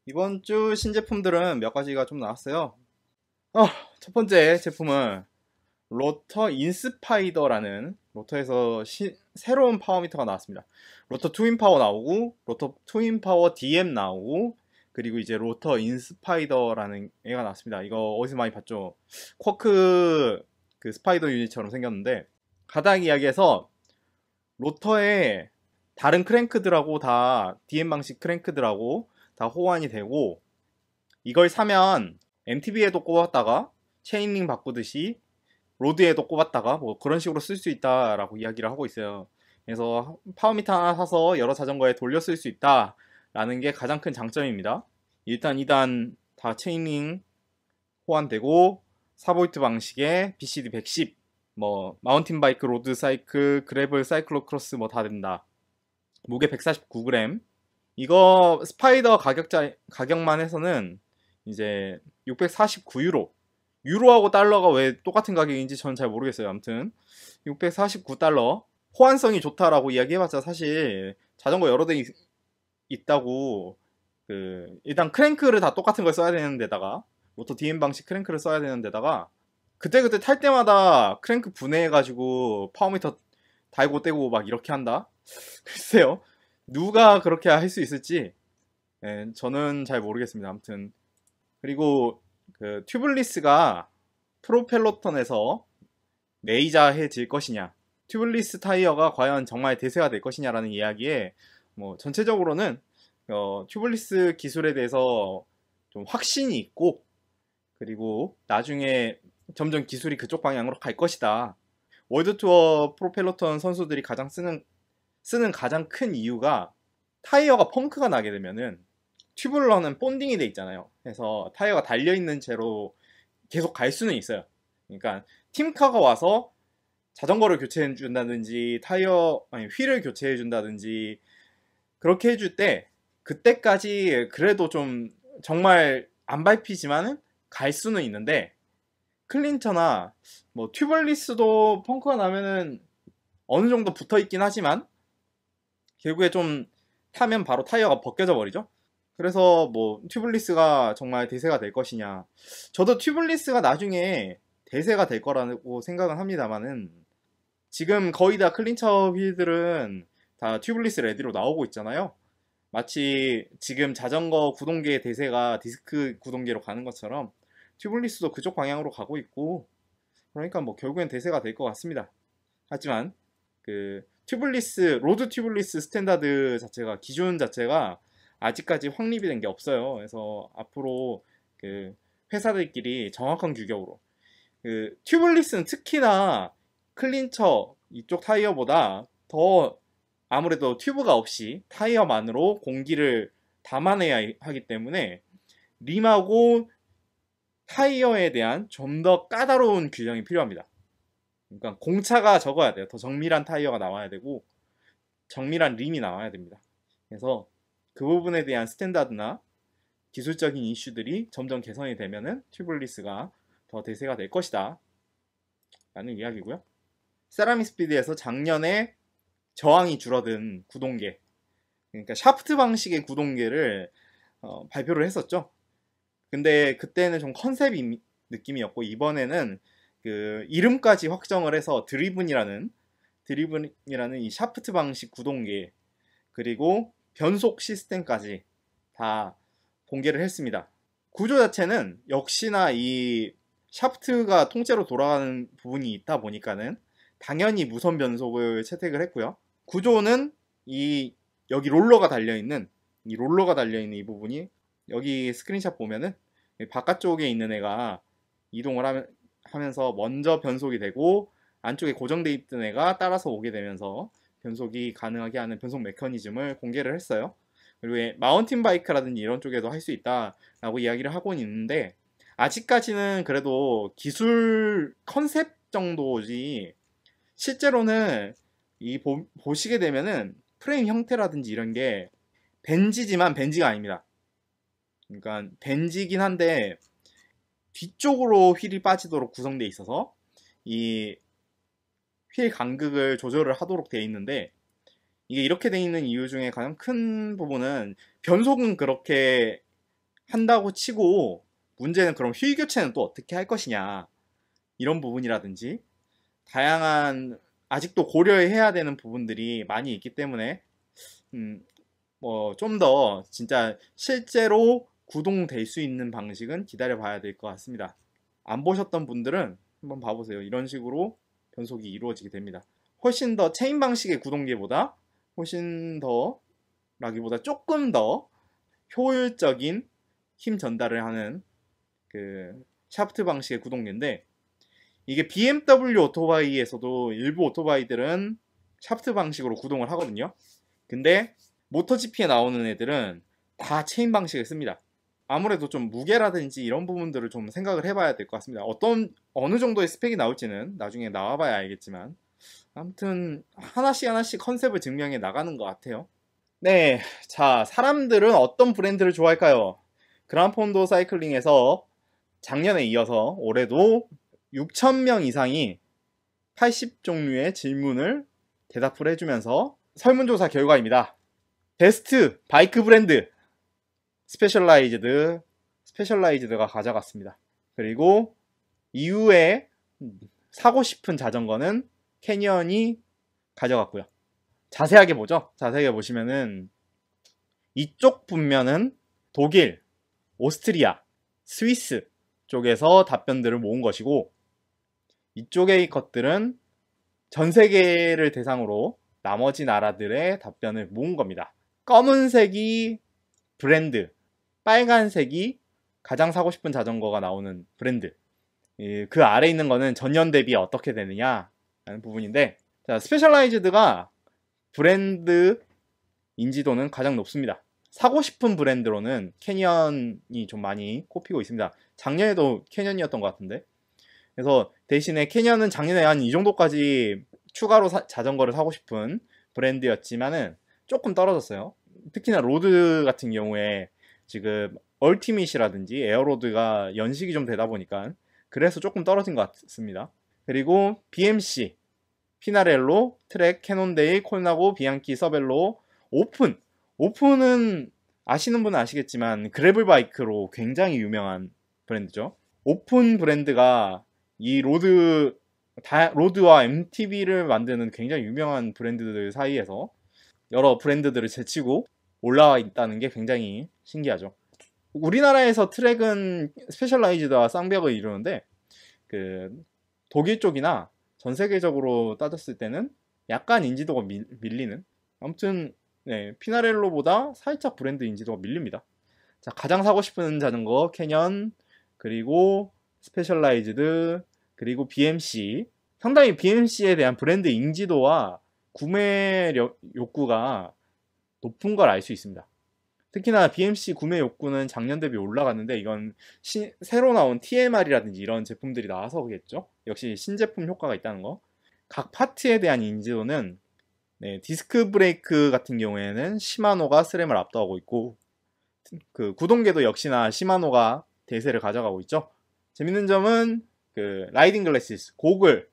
이번 주 신제품들은 몇 가지가 좀 나왔어요. 어, 첫 번째 제품은 로터 인스파이더라는 로터에서 새로운 파워미터가 나왔습니다. 로터 트윈 파워 나오고, 로터 트윈 파워 DM 나오고, 그리고 이제 로터 인스파이더라는 애가 나왔습니다. 이거 어디서 많이 봤죠? 쿼크 그 스파이더 유닛처럼 생겼는데, 가닥 이야기에서 로터에 다른 크랭크들하고 다 DM 방식 크랭크들하고 다 호환이 되고, 이걸 사면 MTB에도 꼽았다가 체인링 바꾸듯이 로드에도 꼽았다가 뭐 그런 식으로 쓸 수 있다라고 이야기를 하고 있어요. 그래서 파워미터 하나 사서 여러 자전거에 돌려 쓸 수 있다라는 게 가장 큰 장점입니다. 일단 2단 다 체인링 호환되고 4V 방식의 BCD 110, 뭐 마운틴 바이크, 로드 사이클, 그래블, 사이클로 크로스 뭐 다 된다. 무게 149g. 이거 스파이더 가격만 해서는 이제 649유로. 유로하고 달러가 왜 똑같은 가격인지 저는 잘 모르겠어요. 아무튼 649달러. 호환성이 좋다라고 이야기해봤자 사실 자전거 여러 대 있다고 일단 크랭크를 다 똑같은 걸 써야 되는 데다가 모터 DM 방식 크랭크를 써야 되는 데다가 그때그때 탈 때마다 크랭크 분해해가지고 파워미터 달고 떼고 막 이렇게 한다? 글쎄요. 누가 그렇게 할 수 있을지 저는 잘 모르겠습니다. 아무튼 그리고 그 튜블리스가 프로펠러턴에서 메이저해질 것이냐, 튜블리스 타이어가 과연 정말 대세가 될 것이냐라는 이야기에 뭐 전체적으로는 튜블리스 기술에 대해서 좀 확신이 있고, 그리고 나중에 점점 기술이 그쪽 방향으로 갈 것이다. 월드투어 프로펠러턴 선수들이 가장 쓰는 가장 큰 이유가 타이어가 펑크가 나게 되면은 튜블러는 본딩이 돼 있잖아요. 그래서 타이어가 달려있는 채로 계속 갈 수는 있어요. 그러니까 팀카가 와서 자전거를 교체해 준다든지 휠을 교체해 준다든지 그렇게 해줄 때 그때까지 그래도 좀 정말 안 밟히지만은 갈 수는 있는데, 클린처나 뭐 튜블리스도 펑크가 나면은 어느 정도 붙어 있긴 하지만 결국에 좀 타면 바로 타이어가 벗겨져 버리죠. 그래서 뭐 튜블리스가 정말 대세가 될 것이냐, 저도 튜블리스가 나중에 대세가 될 거라고 생각은 합니다만은 지금 거의 다 클린처 휠들은 다 튜블리스 레디로 나오고 있잖아요. 마치 지금 자전거 구동계의 대세가 디스크 구동계로 가는 것처럼 튜블리스도 그쪽 방향으로 가고 있고, 그러니까 뭐 결국엔 대세가 될 것 같습니다. 하지만 로드 튜블리스 스탠다드 자체가, 기준 자체가 아직까지 확립이 된 게 없어요. 그래서 앞으로 회사들끼리 정확한 규격으로, 튜블리스는 특히나 클린처 이쪽 타이어보다 더 아무래도 튜브가 없이 타이어만으로 공기를 담아내야 하기 때문에 림하고 타이어에 대한 좀 더 까다로운 규정이 필요합니다. 그러니까 공차가 적어야 돼요. 더 정밀한 타이어가 나와야 되고 정밀한 림이 나와야 됩니다. 그래서 그 부분에 대한 스탠다드나 기술적인 이슈들이 점점 개선이 되면은 튜블리스가 더 대세가 될 것이다 라는 이야기고요. 세라믹 스피드에서 작년에 저항이 줄어든 구동계, 그러니까 샤프트 방식의 구동계를 발표를 했었죠. 근데 그때는 좀 컨셉 느낌이었고, 이번에는 이름까지 확정을 해서 드리븐이라는 이 샤프트 방식 구동계, 그리고 변속 시스템까지 다 공개를 했습니다. 구조 자체는 역시나 이 샤프트가 통째로 돌아가는 부분이 있다 보니까는 당연히 무선 변속을 채택을 했고요. 구조는 여기 롤러가 달려있는 이 부분이, 여기 스크린샷 보면은 바깥쪽에 있는 애가 이동을 하면서 먼저 변속이 되고 안쪽에 고정돼 있던 애가 따라서 오게 되면서 변속이 가능하게 하는 변속 메커니즘을 공개를 했어요. 그리고 마운틴 바이크라든지 이런 쪽에도 할 수 있다라고 이야기를 하고는 있는데, 아직까지는 그래도 기술 컨셉 정도지 실제로는 보시게 되면은 프레임 형태라든지 이런 게 벤지지만 벤지가 아닙니다. 그러니까 벤지긴 한데 뒤쪽으로 휠이 빠지도록 구성되어 있어서 이 휠 간극을 조절을 하도록 되어 있는데, 이게 이렇게 되어 있는 이유 중에 가장 큰 부분은 변속은 그렇게 한다고 치고 문제는 그럼 휠 교체는 또 어떻게 할 것이냐, 이런 부분이라든지 다양한 아직도 고려해야 되는 부분들이 많이 있기 때문에 뭐 좀 더 진짜 실제로 구동될 수 있는 방식은 기다려 봐야 될 것 같습니다. 안 보셨던 분들은 한번 봐보세요. 이런 식으로 변속이 이루어지게 됩니다. 훨씬 더 체인 방식의 구동기보다 훨씬 더 라기보다 조금 더 효율적인 힘 전달을 하는 그 샤프트 방식의 구동기인데, 이게 BMW 오토바이에서도 일부 오토바이들은 샤프트 방식으로 구동을 하거든요. 근데 모터GP에 나오는 애들은 다 체인 방식을 씁니다. 아무래도 좀 무게라든지 이런 부분들을 좀 생각을 해봐야 될 것 같습니다. 어느 정도의 스펙이 나올지는 나중에 나와봐야 알겠지만, 아무튼 하나씩 컨셉을 증명해 나가는 것 같아요. 네, 자, 사람들은 어떤 브랜드를 좋아할까요? 그란폰도 사이클링에서 작년에 이어서 올해도 6,000명 이상이 80종류의 질문을 대답을 해주면서 설문조사 결과입니다. 베스트 바이크 브랜드 스페셜라이즈드가 가져갔습니다. 그리고 이후에 사고 싶은 자전거는 캐니언이 가져갔고요. 자세하게 보죠. 자세하게 보시면은 이쪽 분면은 독일, 오스트리아, 스위스 쪽에서 답변들을 모은 것이고, 이쪽의 것들은 전 세계를 대상으로 나머지 나라들의 답변을 모은 겁니다. 검은색이 브랜드, 빨간색이 가장 사고 싶은 자전거가 나오는 브랜드, 그 아래 있는 거는 전년 대비 어떻게 되느냐 라는 부분인데, 자, 스페셜라이즈드가 브랜드 인지도는 가장 높습니다. 사고 싶은 브랜드로는 캐니언이 좀 많이 꼽히고 있습니다. 작년에도 캐니언이었던 것 같은데, 그래서 대신에 캐니언은 작년에 한 이 정도까지 추가로 자전거를 사고 싶은 브랜드였지만은 조금 떨어졌어요. 특히나 로드 같은 경우에 지금 얼티밋이라든지 에어로드가 연식이 좀 되다 보니까 그래서 조금 떨어진 것 같습니다. 그리고 BMC, 피나렐로, 트랙, 캐논데일, 콜나고, 비앙키, 서벨로, 오픈은 아시는 분은 아시겠지만 그래블 바이크로 굉장히 유명한 브랜드죠. 오픈 브랜드가 이 로드와 MTB를 만드는 굉장히 유명한 브랜드들 사이에서 여러 브랜드들을 제치고 올라와 있다는 게 굉장히 신기하죠. 우리나라에서 트랙은 스페셜라이즈드와 쌍벽을 이루는데, 그 독일 쪽이나 전 세계적으로 따졌을 때는 약간 인지도가 밀리는, 아무튼 네, 피나렐로보다 살짝 브랜드 인지도가 밀립니다. 자, 가장 사고 싶은 자전거 캐년, 그리고 스페셜라이즈드, 그리고 BMC. 상당히 BMC에 대한 브랜드 인지도와 구매 욕구가 높은 걸 알 수 있습니다. 특히나 BMC 구매 욕구는 작년 대비 올라갔는데, 이건 새로 나온 TMR이라든지 이런 제품들이 나와서겠죠. 역시 신제품 효과가 있다는 거. 각 파트에 대한 인지도는, 네, 디스크 브레이크 같은 경우에는 시마노가 스램을 압도하고 있고, 그 구동계도 역시나 시마노가 대세를 가져가고 있죠. 재밌는 점은 그 라이딩 글래시스, 고글,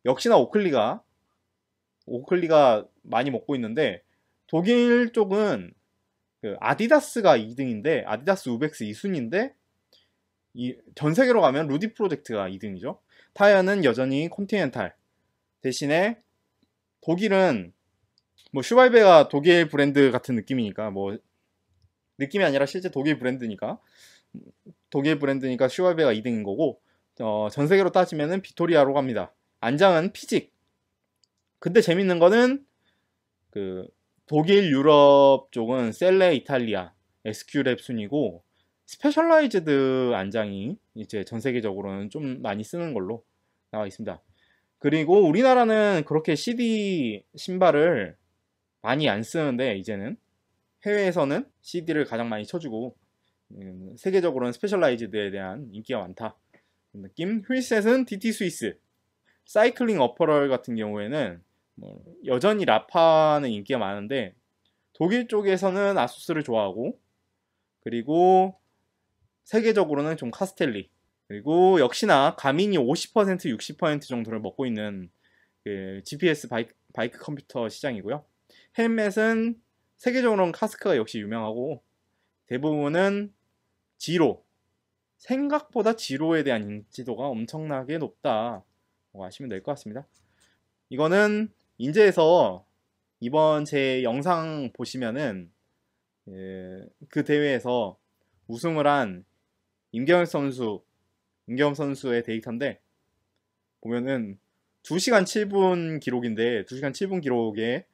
역시나 오클리가 많이 먹고 있는데, 독일 쪽은 그 아디다스가 2등인데, 아디다스 우벡스 2순위인데 전 세계로 가면 루디 프로젝트가 2등이죠. 타이어는 여전히 컨티넨탈. 대신에 독일은 뭐 슈발베가 독일 브랜드 같은 느낌이니까, 뭐 느낌이 아니라 실제 독일 브랜드니까 슈발베가 2등인 거고, 전 세계로 따지면은 비토리아로 갑니다. 안장은 피직. 근데 재밌는 거는 그 독일, 유럽 쪽은 셀레 이탈리아, SQ랩 순이고, 스페셜라이즈드 안장이 이제 전 세계적으로는 좀 많이 쓰는 걸로 나와 있습니다. 그리고 우리나라는 그렇게 CD 신발을 많이 안 쓰는데, 이제는 해외에서는 CD를 가장 많이 쳐주고, 세계적으로는 스페셜라이즈드에 대한 인기가 많다 느낌. 휠셋은 DT 스위스. 사이클링 어퍼럴 같은 경우에는 여전히 라파는 인기가 많은데, 독일 쪽에서는 아수스를 좋아하고, 그리고 세계적으로는 좀 카스텔리, 그리고 역시나 가민이 50% 60% 정도를 먹고 있는 그 GPS 바이크 컴퓨터 시장이고요. 헬멧은 세계적으로는 카스크가 역시 유명하고, 대부분은 지로. 생각보다 지로에 대한 인지도가 엄청나게 높다. 아시면 될 것 같습니다. 이거는 인제에서 이번 제 영상 보시면은 그 대회에서 우승을 한 임경혁 선수의 데이터인데 보면은 2시간 7분 기록인데 2시간 7분 기록에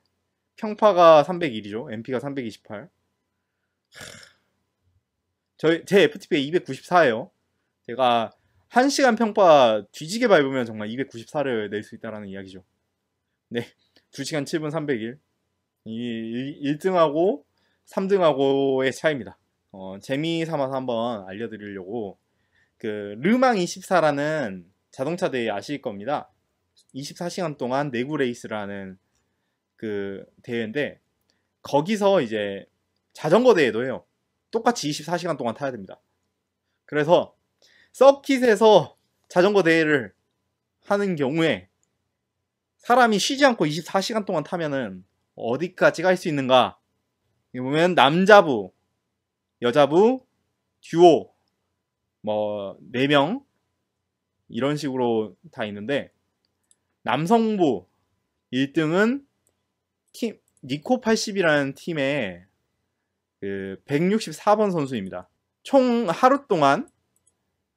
평파가 301이죠. MP가 328. 제 FTP가 294예요. 제가 1시간 평파 뒤지게 밟으면 정말 294를 낼 수 있다라는 이야기죠. 네, 2시간 7분 301. 이 1등하고 3등하고의 차이입니다. 재미 삼아서 한번 알려드리려고 그 르망24라는 자동차 대회 아실 겁니다. 24시간 동안 내구 레이스라는 그 대회인데 거기서 이제 자전거 대회도 해요. 똑같이 24시간 동안 타야 됩니다. 그래서 서킷에서 자전거 대회를 하는 경우에 사람이 쉬지 않고 24시간 동안 타면은 어디까지 갈 수 있는가? 여기 보면 남자부, 여자부, 듀오, 뭐 4명 이런 식으로 다 있는데 남성부 1등은 팀 니코80이라는 팀의 그 164번 선수입니다. 총 하루 동안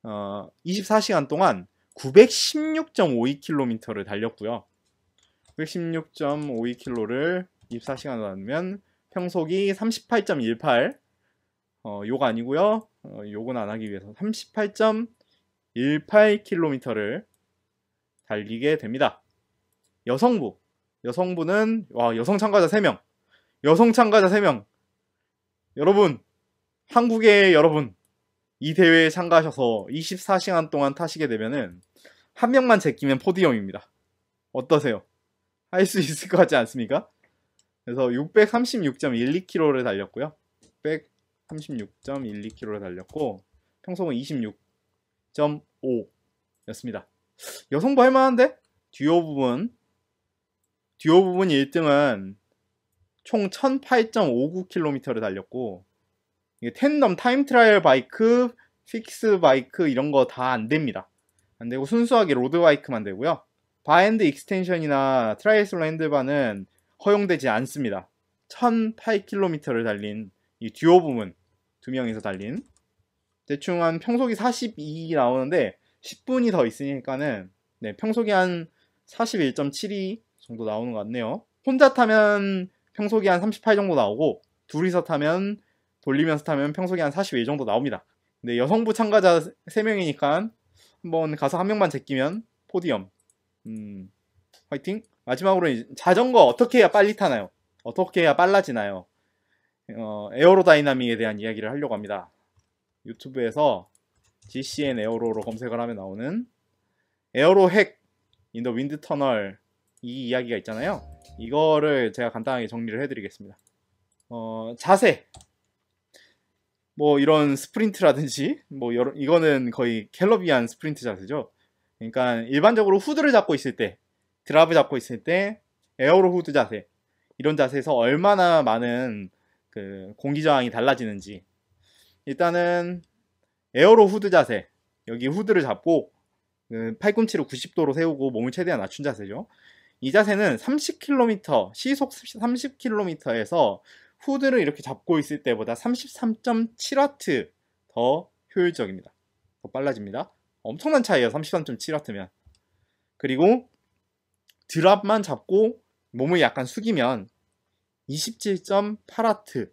24시간 동안 916.52km를 달렸고요. 916.52km를 24시간 하면 평속이 38.18. 요거 아니고요. 요건 안 하기 위해서 38.18km를 달리게 됩니다. 여성부는 여성 참가자 3명. 여성 참가자 3명. 여러분, 한국의 여러분, 이 대회에 참가하셔서 24시간 동안 타시게 되면은 한 명만 제끼면 포디움입니다. 어떠세요? 할 수 있을 것 같지 않습니까? 그래서 636.12km를 달렸고요. 636.12km를 달렸고 평속은 26.5였습니다. 여성부 할만한데? 듀오 부분 1등은 총 1008.59km를 달렸고 이게 텐덤, 타임 트라이얼 바이크, 픽스 바이크 이런 거 다 안 됩니다. 안 되고 순수하게 로드 바이크만 되고요. 바핸드 익스텐션이나 트라이애슬론 핸들바는 허용되지 않습니다. 1008km를 달린 이 듀오 부분 2명이서 달린 대충 한 평속이 42 나오는데 10분이 더 있으니까는 네, 평속이 한 41.72 정도 나오는 것 같네요. 혼자 타면 평속이 한 38 정도 나오고 둘이서 타면 돌리면서 타면 평속이 한 42 정도 나옵니다. 근데 여성부 참가자 3명이니까 한번 가서 한 명만 제끼면 포디엄. 화이팅! 마지막으로 자전거 어떻게 해야 빨리 타나요? 어떻게 해야 빨라지나요? 에어로다이나믹에 대한 이야기를 하려고 합니다. 유튜브에서 GCN 에어로로 검색을 하면 나오는 에어로 핵 인더 윈드 터널 이 이야기가 있잖아요. 이거를 제가 간단하게 정리를 해드리겠습니다. 자세 뭐 이런 스프린트라든지 뭐 이거는 거의 캘러비안 스프린트 자세죠. 그러니까 일반적으로 후드를 잡고 있을 때 드랍을 잡고 있을 때 에어로 후드 자세 이런 자세에서 얼마나 많은 그 공기 저항이 달라지는지 일단은 에어로 후드 자세 여기 후드를 잡고 팔꿈치를 90도로 세우고 몸을 최대한 낮춘 자세죠. 이 자세는 30km 시속 30km에서 후드를 이렇게 잡고 있을 때보다 33.7W 더 효율적입니다. 더 빨라집니다. 엄청난 차이에요. 33.7W면. 그리고 드랍만 잡고 몸을 약간 숙이면 27.8W.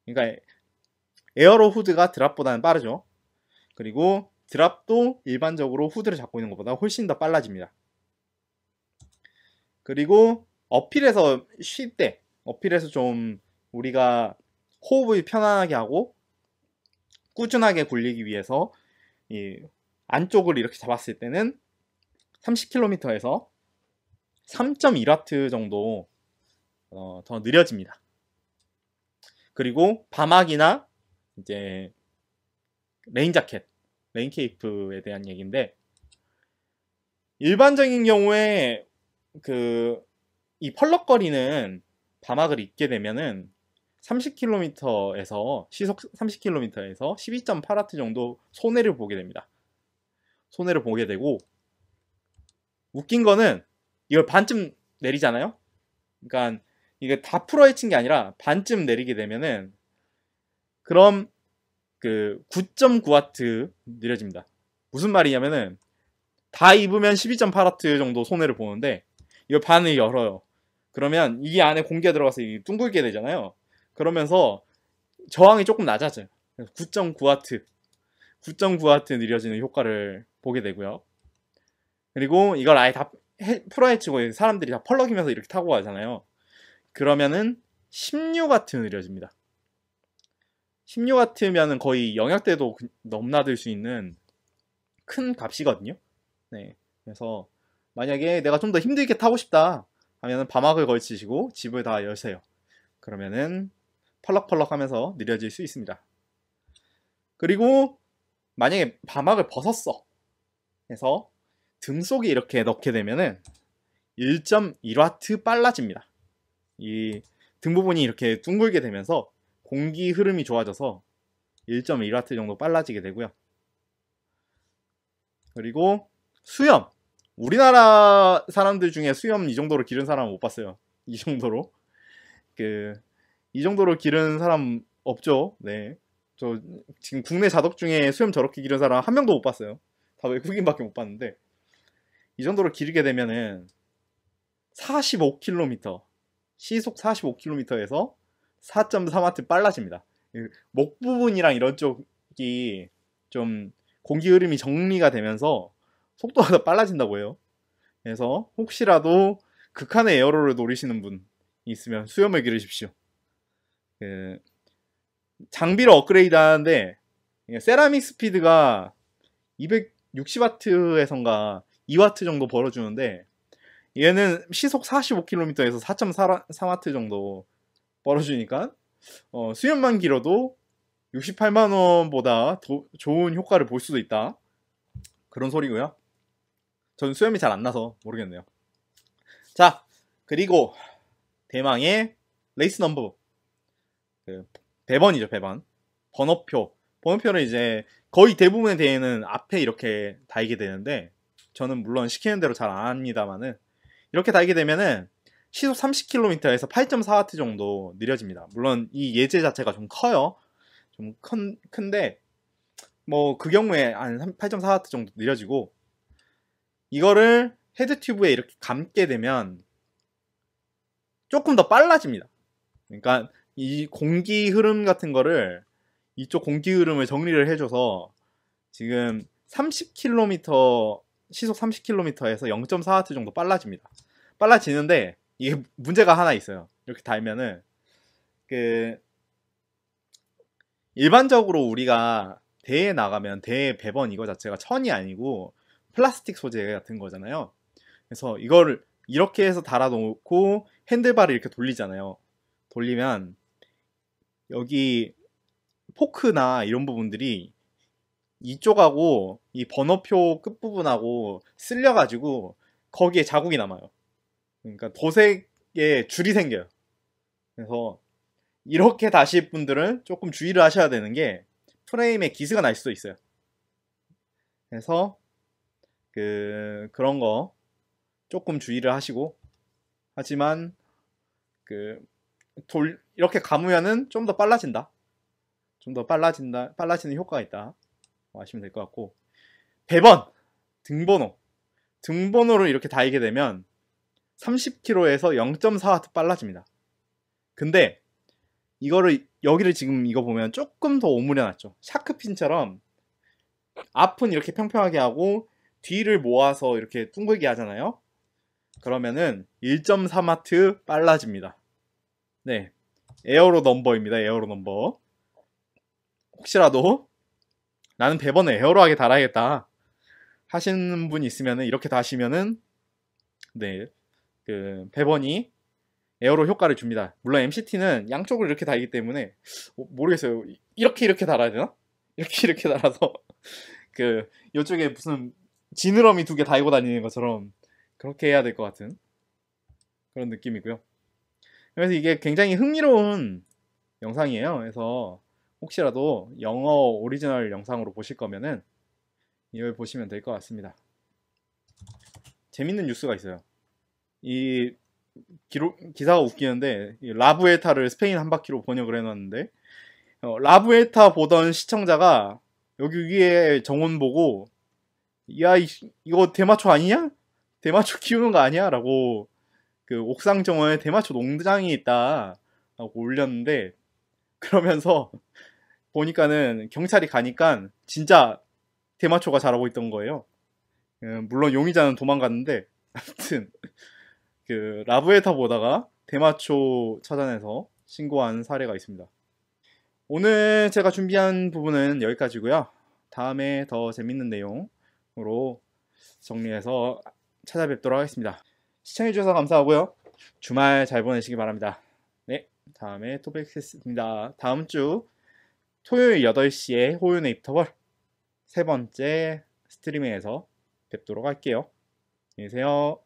그러니까 에어로 후드가 드랍보다는 빠르죠. 그리고 드랍도 일반적으로 후드를 잡고 있는 것보다 훨씬 더 빨라집니다. 그리고 어필에서 쉴 때 어필에서 좀 우리가 호흡을 편안하게 하고 꾸준하게 굴리기 위해서 이 안쪽을 이렇게 잡았을 때는 30km에서 3.1W 정도 더 느려집니다. 그리고 바막이나 이제 레인 자켓, 레인 케이프에 대한 얘기인데 일반적인 경우에 이 펄럭거리는 바막을 입게 되면은 30km에서 시속 30km에서 12.8W 정도 손해를 보게 됩니다. 손해를 보게 되고, 웃긴 거는 이걸 반쯤 내리잖아요. 그러니까 이게 다 풀어헤친 게 아니라 반쯤 내리게 되면은 그럼 그 9.9W 느려집니다. 무슨 말이냐면은 다 입으면 12.8W 정도 손해를 보는데 이거 반을 열어요. 그러면 이 안에 공기가 들어가서 둥글게 되잖아요. 그러면서 저항이 조금 낮아져요. 9.9W 9.9W 느려지는 효과를 보게 되고요. 그리고 이걸 아예 다 풀어헤치고 사람들이 다 펄럭이면서 이렇게 타고 가잖아요. 그러면은 16W 느려집니다. 16W면은 거의 영역대도 넘나들 수 있는 큰 값이거든요. 네. 그래서 만약에 내가 좀 더 힘들게 타고 싶다 하면은 바막을 걸치시고 집을 다 여세요. 그러면은 펄럭펄럭 하면서 느려질 수 있습니다. 그리고 만약에 바막을 벗었어. 해서 등 속에 이렇게 넣게 되면은 1.1W 빨라집니다. 이 등 부분이 이렇게 둥글게 되면서 공기 흐름이 좋아져서 1.1W 정도 빨라지게 되고요. 그리고 수염. 우리나라 사람들 중에 수염 이 정도로 기른 사람은 못 봤어요. 이 정도로. 이 정도로 기른 사람 없죠. 네. 저 지금 국내 자덕 중에 수염 저렇게 기른 사람 한 명도 못 봤어요. 다 외국인밖에 못 봤는데 이 정도로 기르게 되면은 45km 시속 45km에서 4.3W 빨라집니다. 목 부분이랑 이런 쪽이 좀 공기 흐름이 정리가 되면서 속도가 더 빨라진다고 해요. 그래서 혹시라도 극한의 에어로를 노리시는 분 있으면 수염을 기르십시오. 장비를 업그레이드 하는데 세라믹 스피드가 260W에선가 2W 정도 벌어주는데 얘는 시속 45km에서 4.3W 정도 벌어주니까 수염만 길어도 68만원보다 더 좋은 효과를 볼 수도 있다. 그런 소리고요. 전 수염이 잘 안 나서 모르겠네요. 자, 그리고 대망의 레이스 넘버. 배번이죠, 배번. 번호표. 번호표는 이제 거의 대부분의 대회는 앞에 이렇게 달게 되는데 저는 물론 시키는 대로 잘 안 합니다만은 이렇게 달게 되면은 시속 30km에서 8.4W 정도 느려집니다. 물론 이 예제 자체가 좀 커요. 좀 큰데 뭐 그 경우에 한 8.4W 정도 느려지고 이거를 헤드 튜브에 이렇게 감게 되면 조금 더 빨라집니다. 그러니까 이 공기 흐름 같은 거를 이쪽 공기 흐름을 정리를 해줘서 지금 30km 시속 30km에서 0.4W 정도 빨라집니다. 빨라지는데 이게 문제가 하나 있어요. 이렇게 달면은 일반적으로 우리가 대회에 나가면 대회 배번 이거 자체가 천이 아니고 플라스틱 소재 같은 거잖아요. 그래서 이거를 이렇게 해서 달아놓고 핸들바를 이렇게 돌리잖아요. 돌리면 여기 포크나 이런 부분들이 이쪽하고 이 번호표 끝부분하고 쓸려가지고 거기에 자국이 남아요. 그러니까 도색에 줄이 생겨요. 그래서 이렇게 다실 분들은 조금 주의를 하셔야 되는 게 프레임에 기스가 날 수도 있어요. 그래서 그런 거 조금 주의를 하시고 하지만 이렇게 감으면은 좀 더 빨라진다. 좀 더 빨라지는 효과가 있다. 아시면 될 것 같고 배번 등번호 등번호를 이렇게 달게 되면 30km에서 0.4W 빨라집니다. 근데 이거를 여기를 지금 이거 보면 조금 더 오므려놨죠. 샤크핀처럼 앞은 이렇게 평평하게 하고 뒤를 모아서 이렇게 둥글게 하잖아요. 그러면은 1.3W 빨라집니다. 네, 에어로 넘버입니다. 에어로 넘버. 혹시라도 나는 배번을 에어로 하게 달아야겠다 하시는 분 있으면은 이렇게 다시면은 네, 배번이 에어로 효과를 줍니다. 물론 MCT는 양쪽으로 이렇게 달기 때문에 모르겠어요. 이렇게 달아야 되나? 이렇게 달아서 이쪽에 무슨 지느러미 2개 달고 다니는 것처럼 그렇게 해야 될 것 같은 그런 느낌이고요. 그래서 이게 굉장히 흥미로운 영상이에요. 그래서 혹시라도 영어 오리지널 영상으로 보실 거면은 이걸 보시면 될 것 같습니다. 재밌는 뉴스가 있어요. 이 기사가 웃기는데 라부에타를 스페인 한 바퀴로 번역을 해놨는데 라부에타 보던 시청자가 여기 위에 정원 보고 야 이거 대마초 아니냐? 대마초 키우는 거 아니야? 라고 그 옥상 정원에 대마초 농장이 있다 라고 올렸는데 그러면서 보니까는 경찰이 가니까 진짜 대마초가 자라고 있던 거예요. 물론 용의자는 도망갔는데 아무튼 그 라브에타 보다가 대마초 찾아내서 신고한 사례가 있습니다. 오늘 제가 준비한 부분은 여기까지고요. 다음에 더 재밌는 내용으로 정리해서 찾아뵙도록 하겠습니다. 시청해주셔서 감사하고요. 주말 잘 보내시기 바랍니다. 네, 다음에 또 뵙겠습니다. 다음 주 토요일 8시에 호윤의 입터벌 세 번째 스트리밍에서 뵙도록 할게요. 안녕히 계세요.